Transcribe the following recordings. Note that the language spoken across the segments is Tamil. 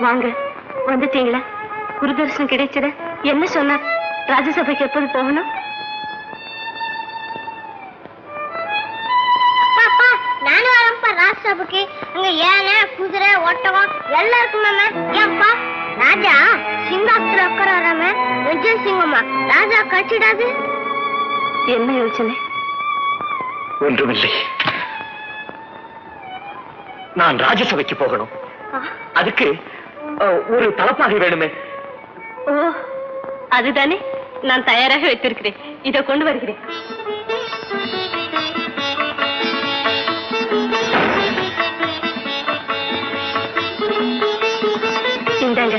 வாங்க, வந்துட்டீங்களா? குருதர்சனம் கிடைச்சத என்ன சொன்னார்? ராஜ்யசபைக்கு எப்போது போகணும்? நானும் வரப்பா ராஜ்யசபைக்கு. அங்க யானை, குதிரை, ஒட்டகம் எல்லாம் இருக்குமாம. ஏன்பா ராஜா சிங்காசத்துல உட்காராம விஜய் சிங்கம்மா ராஜா கட்சிடாது. என்ன யோசனை? ஒன்றுமில்லை. நான் ராஜ்யசபைக்கு போகணும். அதுக்கு ஒரு தலப்பாகை வேணுமே. ஓ, அதுதானே நான் தயாராக வைத்திருக்கிறேன். இதை கொண்டு வருகிறேன். இந்தாங்க.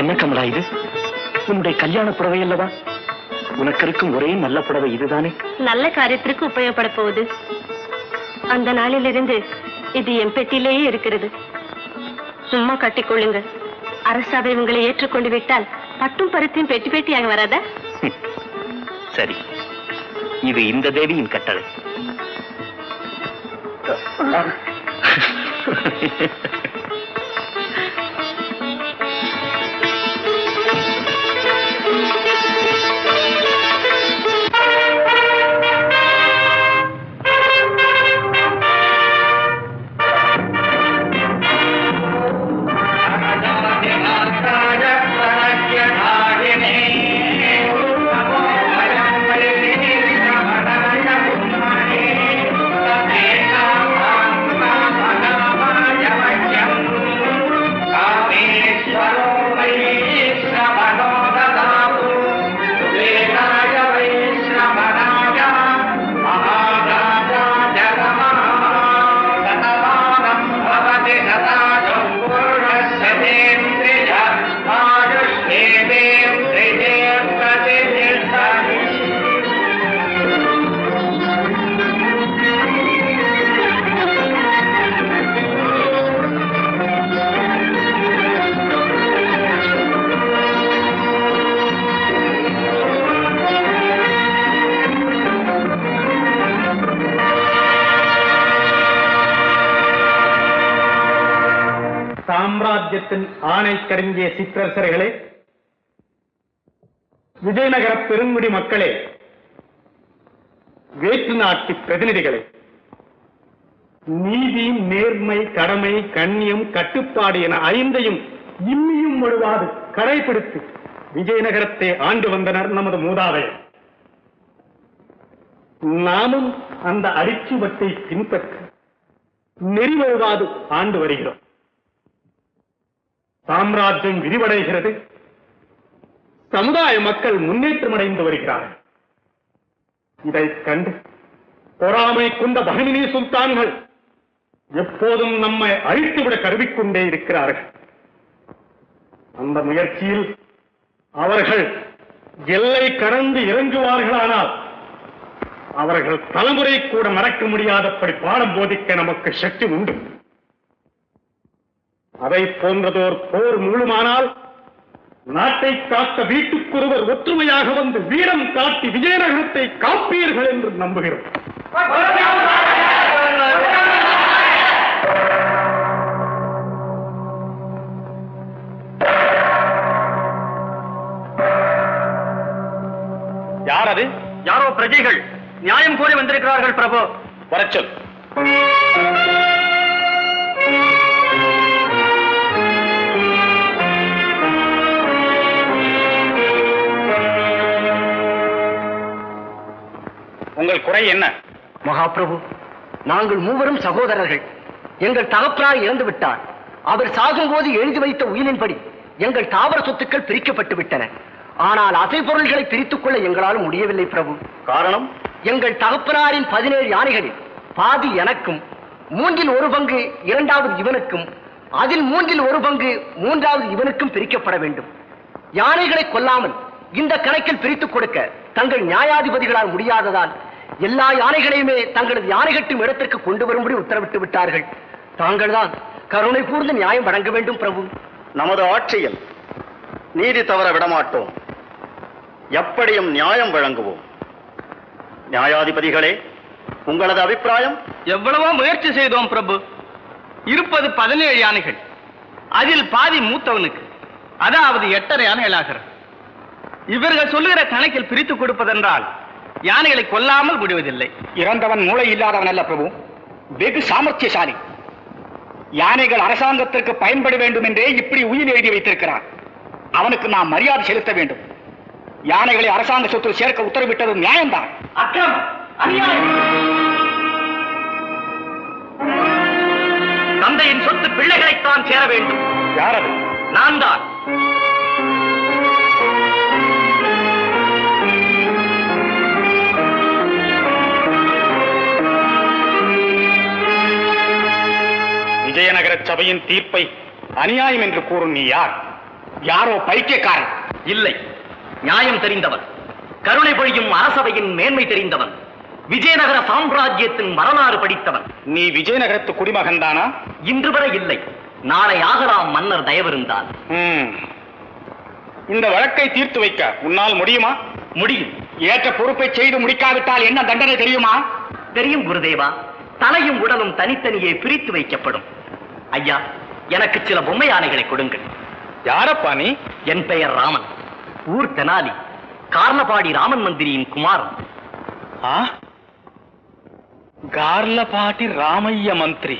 என்ன கமலா இது? உன்னுடைய கல்யாண புடவை அல்லவா? உனக்கு இருக்கும் ஒரே நல்ல புடவை இதுதானே? நல்ல காரியத்திற்கு உபயோகப்பட போகுது. அந்த நாளிலிருந்து இது என் பெட்டியிலேயே இருக்கிறது. சும்மா கட்டிக்கொள்ளுங்க. அரசாவை உங்களை ஏற்றுக்கொண்டு விட்டால் பட்டும் பருத்தியும் பெட்டி பெட்டியாக வராதா? சரி, இது இந்த தேவியின் கட்டளை. சாம்ராஜ்யத்தின் ஆணை கருங்கிய சிற்றரசர்களே, விஜயநகர பெருங்குடி மக்களே, வேற்று நாட்டு பிரதிநிதிகளே, நீதி, நேர்மை, கடமை, கண்ணியம், கட்டுப்பாடு என ஐந்தையும் இம்மியும் முழுவாது கடைபிடித்து விஜயநகரத்தை ஆண்டு வந்தனர் நமது மூதாதையர். நாமும் அந்த அடிச்சுவட்டை பின்பற்றி நெறிவழுவாது ஆண்டு வருகிறோம். சாம்ராஜ்யம் விரிவடைகிறது. சமுதாய மக்கள் முன்னேற்றம் அடைந்து வருகிறார்கள். இதைக் கண்டு பொறாமை கொண்ட பஹிமினி சுல்தான்கள் எப்போதும் நம்மை அழித்துவிட கருவிக்கொண்டே இருக்கிறார்கள். அந்த முயற்சியில் அவர்கள் எல்லை கடந்து இறங்குவார்களானால் அவர்கள் தலைமுறை கூட மறக்க முடியாதபடி பாடம் போதிக்க நமக்கு சக்தி உண்டு. அதை போன்றதோர் போர் முழுமானால் நாட்டை காக்க வீட்டுக்கொருவர் ஒற்றுமையாக வந்து வீரம் காட்டி விஜயநகரத்தை காப்பீர்கள் என்று நம்புகிறோம். யார் அது? யாரோ பிரஜைகள் நியாயம் கோரி வந்திருக்கிறார்கள் பிரபு. வரச்சொல். உங்கள் குறை என்ன? மகாபிரபு, நாங்கள் மூவரும் சகோதரர்கள். எங்கள் தகப்பனார் இறந்து விட்டார். அவர் சாகும்போது எழுதி வைத்த உயிரின்படி எங்கள் தாவர சொத்துக்கள் பிரிக்கப்பட்டு விட்டன. ஆனால் அசை பொருள்களை பிரித்துக் கொள்ள எங்களால் முடியவில்லை பிரபு. காரணம்? எங்கள் தகப்பனாரின் 17 யானைகளில் பாதி எனக்கும், 3 1 பங்கு 2வது இவனுக்கும், அதில் 3 1 பங்கு 3வது இவனுக்கும் பிரிக்கப்பட வேண்டும். யானைகளை கொல்லாமல் இந்த கணக்கில் பிரித்துக் கொடுக்க தங்கள் நியாயாதிபதிகளால் முடியாததால் எல்லா யானைகளையுமே தங்களது யானை கட்டும் இடத்திற்கு கொண்டு வரும்படி உத்தரவிட்டு விட்டார்கள். தாங்கள் தான் கருணை கூர்ந்து நியாயம் வழங்க வேண்டும் பிரபு. நமது ஆட்சியில் நீதி தவற விடமாட்டோம். எப்படியும் நியாயம் வழங்குவோம். நியாயாதிபதிகளே, உங்களது அபிப்பிராயம்? எவ்வளவோ முயற்சி செய்தோம் பிரபு. இருப்பது 17 யானைகள். அதில் பாதி மூத்தவனுக்கு, அதாவது 8.5 யானைகள் ஆகிறது. இவர்கள் சொல்லுகிற கணக்கில் பிரித்து கொடுப்பதென்றால் யானைகளை கொல்லாமல் விடுவதில்லை. இறந்தவன் மூளை இல்லாதவன் அல்ல பிரபு, வெகு சாமர்த்தியசாலி. யானைகள் அரசாங்கத்திற்கு பயன்பட வேண்டும் என்றே இப்படி உயிர் எழுதி வைத்திருக்கிறான். அவனுக்கு நாம் மரியாதை செலுத்த வேண்டும். யானைகளை அரசாங்க சொத்தில் சேர்க்க உத்தரவிட்டது நியாயம்தான். அக்கிரமம், அநியாயம். தந்தையின் சொத்து பிள்ளைகளைத்தான் சேர வேண்டும். யார் அது? நான் தான். விஜயநகர சபையின் தீர்ப்பை அநியாயம் என்று கூறும் நீ யார்? யாரோ பைத்தியக்காரன். இல்லை, நியாயம் தெரிந்தவன், கருணை பொழியும் அரசவையின் மேன்மை தெரிந்தவன், விஜயநகர சாம்ராஜ்யத்தின் வரலாறு படித்தவன். நீ விஜயநகரத்து குடிமகன் தானா? இன்று வரை இல்லை, நாளை ஆகலாம் மன்னர் தயவிருந்தால். இந்த வழக்கை தீர்த்து வைக்க உன்னால் முடியுமா? முடியும். ஏற்ற பொறுப்பை செய்து முடிக்காவிட்டால் என்ன தண்டனை தெரியுமா? தெரியும் குருதேவா. தலையும் உடலும் தனித்தனியே பிரித்து வைக்கப்படும். ஐயா, எனக்கு சில பொம்மை யானைகளை கொடுங்கள். யாரப்பா நீ? என் பெயர் ராமன், ஊர் தெனாலி, கார்லபாடி ராமன் மந்திரியின் குமாரன். கார்லபாடி ராமைய மந்திரி.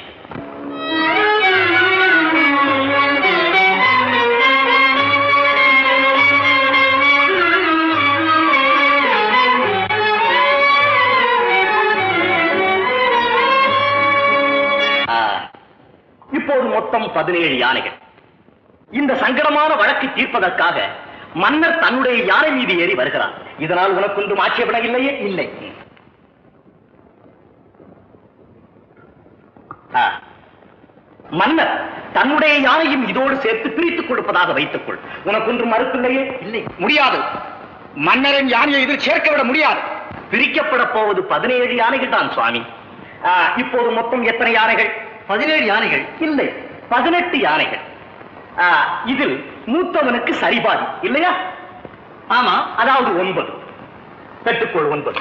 இப்போது மொத்தம் 17 யானைகள். இந்த சங்கடமான வழக்கை தீர்ப்பதற்காக மன்னர் தன்னுடைய யானை மீது ஏறி வருகிறார். இதனால் உனக்கு ஒன்றும் ஆட்சேபனை இல்லையே? இல்லை. மன்னர் தன்னுடைய யானையும் இதோடு சேர்த்து பிரித்துக் கொடுப்பதாக வைத்துக் கொள். உனக்கு ஒன்றும் மறுப்பில்லையே? இல்லை. முடியாது. மன்னரின் யானையை இதில் சேர்க்க விட முடியாது. பிரிக்கப்பட போவது 17 யானைகள் தான் சுவாமி. இப்போது மொத்தம் எத்தனை யானைகள்? 17 யானைகள் இல்லை, 18 யானைகள். இதில் மூத்தவனுக்கு சரிபாதி இல்லையா? ஆமா, அதாவது 9. பெற்றுக்கொள் 9.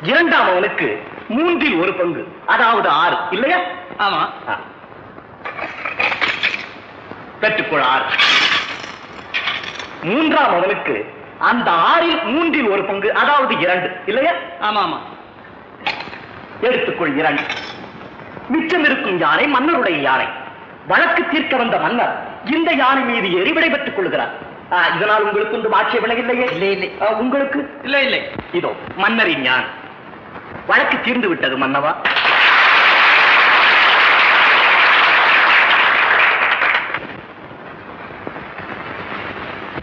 இரண்டாமவனுக்கு 3இல் 1 பங்கு, அதாவது 6 இல்லையா? ஆமா. பெற்றுக்கொள் 6. மூன்றாம் அவனுக்கு அந்த 6இல் 3இல் 1 பங்கு, அதாவது 2 இல்லையா? ஆமா ஆமா. எடுத்துக்கொள் 2. மிச்சம் இருக்கும் யானை மன்னருடைய யானை. வழக்கு தீர்க்க வந்த மன்னர் இந்த யானை மீது ஏறி விடைபெற்றுக் கொள்கிறார். இதனால் உங்களுக்கு ஒன்றும் ஆட்சேபனை இல்லையே? இல்லை இல்லை. உங்களுக்கு? இல்லை இல்லை. இதோ மன்னரின் யானை. வழக்கு தீர்ந்து விட்டது மன்னவா.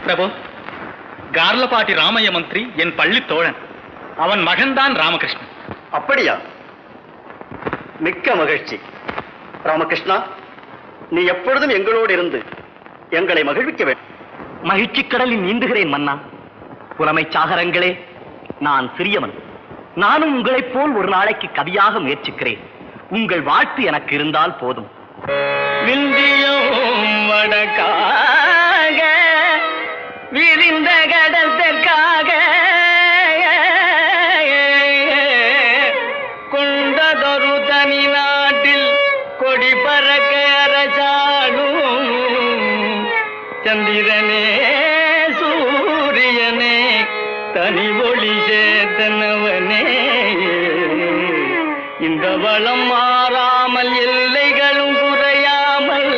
பிரபு, கார்லபாடி ராமைய மந்திரி என் பள்ளி தோழன். அவன் மகன்தான் ராமகிருஷ்ணன். அப்படியா? மிக்க மகிழ்ச்சி. ராமகிருஷ்ணா, நீ எப்பொழுதும் எங்களோடு இருந்து எங்களை மகிழ்விக்க வேண்டும். மகிழ்ச்சி கடலில் நீந்துகிறேன் மன்னா. புலமை சாகரங்களே, நான் சிறியவன். நானும் உங்களைப் போல் ஒரு நாளைக்கு கவியாக முயற்சிக்கிறேன். உங்கள் வாழ்த்து எனக்கு இருந்தால் போதும். விந்தியும் வடக்காக விரிந்த கடல் தெற்காக கொண்டதொரு தனி நாட்டில் கொடி பறக்க அரசாடும் சந்திரனே சூரியனே தனி ஒளி சேத்தனவனே, இந்த வளம் மாறாமல் எல்லைகளும் குறையாமல்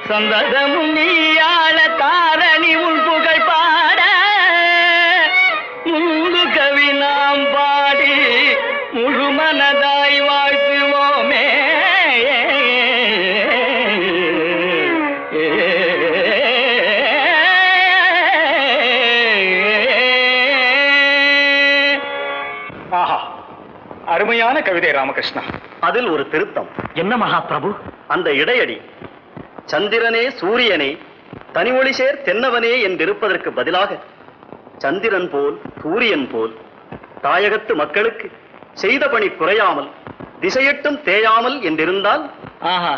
சந்ததமும் நீயாள தாரணி உள் புகழ் பாட முன்பு கவி நாம் பாடி முழு மனதாய் வாழ்த்துவோமே. அருமையான கவிதை ராமகிருஷ்ணா. அதில் ஒரு திருத்தம். என்ன மகாபிரபு? அந்த இடையடி சந்திரனே சூரியனே தனி ஒளி சேர் தென்னவனே என்றிருப்பதற்கு பதிலாக சந்திரன் போல் சூரியன் போல் தாயகத்து மக்களுக்கு செய்த பணி குறையாமல் திசையட்டும் தேயாமல் என்றிருந்தால், ஆஹா,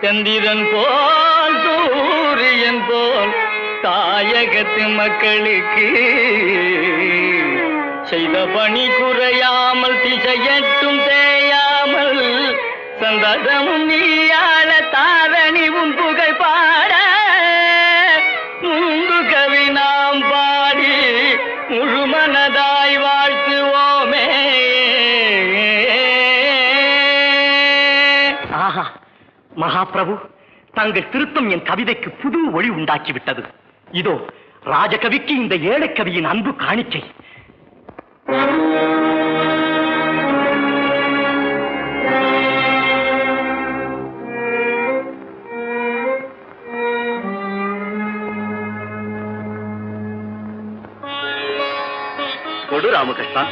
சந்திரன் போல் சூரியன் போல் தாயகத்து மக்களுக்கு செய்த பணி குறையாமல் திசையட்டும் தேய சந்ததமும் நீயாள தாரணி உன் புகழ் பாட முன்பு கவி நாம் பாடி முழுமனதாய் வாழ்த்துவோமே. ஆஹா, மகாபிரபு, தங்கள் திருத்தம் என் கவிதைக்கு புது ஒளி உண்டாக்கிவிட்டது. இதோ ராஜகவிக்கு இந்த ஏழை கவியின் அன்பு காணிக்கை. கொடு ராமகிருஷ்ணா.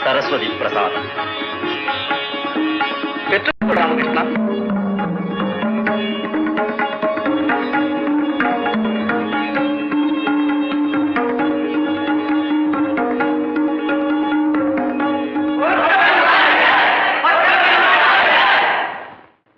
சரஸ்வதி பிரசாதம்.